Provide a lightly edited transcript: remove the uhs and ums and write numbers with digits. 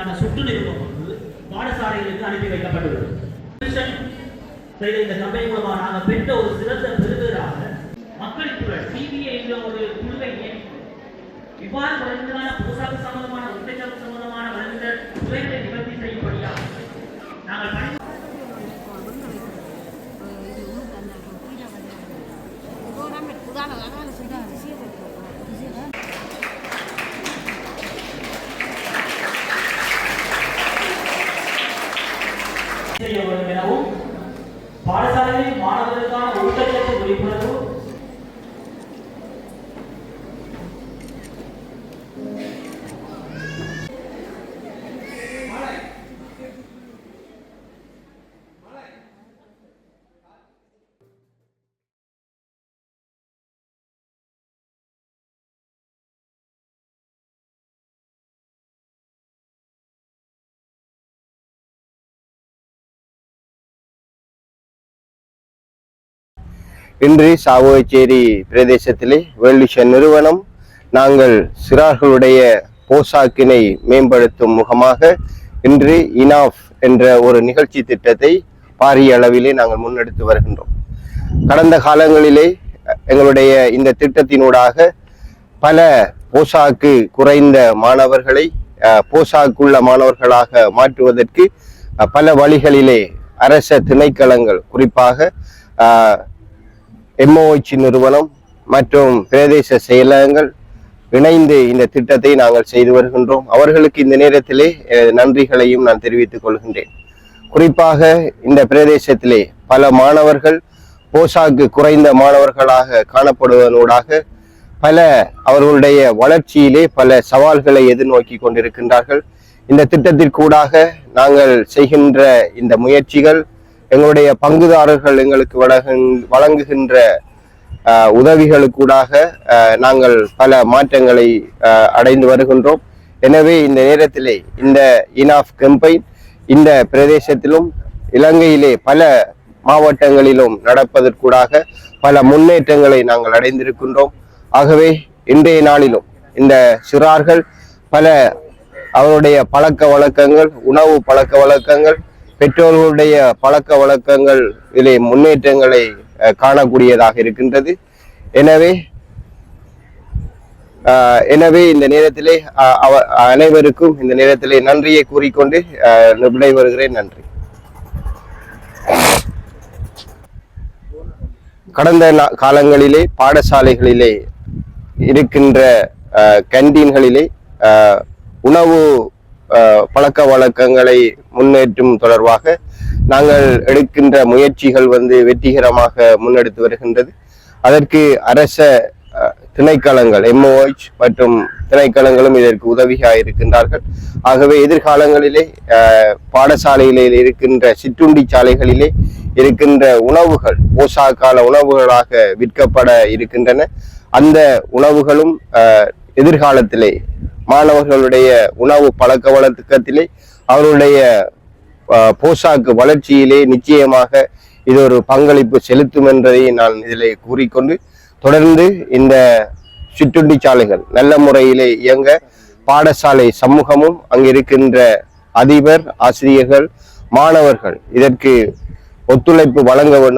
மீதான சுற்று நிறுவனம் ஒன்று பாடசாலைகளுக்கு அனுப்பி வைக்கப்பட்டுள்ளது. இந்த கம்பெனி மூலமாக நாங்கள் பெற்ற ஒரு சிறந்த பெறுவதாக மக்களின் குரல் சிபிஐ என்ற ஒரு குழுவை இவ்வாறு குறைந்ததான போசாக்கு சம்பந்தமான உத்தேசம் சம்பந்தமான வருகின்ற துறைகளை நிவர்த்தி செய்யும்படியாக நாங்கள் செய்ய வேண்டும் எனவும் பாடசாலைகளில் மாணவர்களுக்கான ஊட்டச்சத்து விழிப்புணர்வு இன்று சாவகச்சேரி பிரதேசத்திலே வேர்ல்ட் விஷன் நிறுவனம் நாங்கள் சிறார்களுடைய போசாக்கினை மேம்படுத்தும் முகமாக இன்று இனாஃப் என்ற ஒரு நிகழ்ச்சி திட்டத்தை பாரிய அளவிலே நாங்கள் முன்னெடுத்து வருகின்றோம். கடந்த காலங்களிலே எங்களுடைய இந்த திட்டத்தினூடாக பல போசாக்கு குறைந்த மாணவர்களை போசாக்குள்ள மாணவர்களாக மாற்றுவதற்கு பல வழிகளிலே அரச திணைக்களங்கள் குறிப்பாக MOH நிறுவனம் மற்றும் பிரதேச செயலகங்கள் இணைந்து இந்த திட்டத்தை நாங்கள் செய்து வருகின்றோம். அவர்களுக்கு இந்த நேரத்திலே நன்றிகளையும் நான் தெரிவித்துக் கொள்கின்றேன். குறிப்பாக இந்த பிரதேசத்திலே பல மாணவர்கள் போசாக்கு குறைந்த மாணவர்களாக காணப்படுவதனூடாக பல அவர்களுடைய வளர்ச்சியிலே பல சவால்களை எதிர்நோக்கி கொண்டிருக்கின்றார்கள். இந்த திட்டத்திற்கூடாக நாங்கள் செய்கின்ற இந்த முயற்சிகள் எங்களுடைய பங்குதாரர்கள் எங்களுக்கு வழங்குகின்ற உதவிகளுக்கூடாக நாங்கள் பல மாற்றங்களை அடைந்து வருகின்றோம். எனவே இந்த நேரத்திலே இந்த இனாஃப் கேம்பெயின் இந்த பிரதேசத்திலும் இலங்கையிலே பல மாவட்டங்களிலும் நடப்பதற்கூடாக பல முன்னேற்றங்களை நாங்கள் அடைந்திருக்கின்றோம். ஆகவே இன்றைய நாளிலும் இந்த சிறார்கள் பல அவருடைய பழக்க வழக்கங்கள், உணவு பழக்க வழக்கங்கள், பெற்றோர்களுடைய பழக்க வழக்கங்கள் இதிலே முன்னேற்றங்களை காணக்கூடியதாக இருக்கின்றது. எனவே இந்த நேரத்திலே அனைவருக்கும் இந்த நேரத்திலே நன்றியை கூறிக்கொண்டு விடைபெறுகிறேன். நன்றி. கடந்த காலங்களிலே பாடசாலைகளிலே இருக்கின்ற கேண்டீன்களிலே உணவு பழக்க வழக்கங்களை முன்னேற்றும் தொடர்பாக நாங்கள் எடுக்கின்ற முயற்சிகள் வெற்றிகரமாக முன்னெடுத்து வருகின்றது. அதற்கு அரச திணைக்களங்கள் MOH மற்றும் திணைக்களங்களும் இதற்கு உதவியாக இருக்கின்றார்கள். ஆகவே எதிர்காலங்களிலே பாடசாலையிலே இருக்கின்ற சிற்றுண்டி சாலைகளிலே இருக்கின்ற உணவுகள் போசாக்கால உணவுகளாக விற்கப்பட இருக்கின்றன. அந்த உணவுகளும் எதிர்காலத்திலே மாணவர்களுடைய உணவு பழக்க வழக்கத்திலே அவருடைய போசாக்கு வளர்ச்சியிலே நிச்சயமாக இது ஒரு பங்களிப்பு செலுத்தும் என்பதை நான் இதிலே கூறிக்கொண்டு தொடர்ந்து இந்த சிற்றுண்டி சாலைகள் நல்ல முறையிலே இயங்க பாடசாலை சமூகமும் அங்கிருக்கின்ற அதிபர், ஆசிரியர்கள், மாணவர்கள் இதற்கு ஒத்துழைப்பு வழங்க வேண்டும்.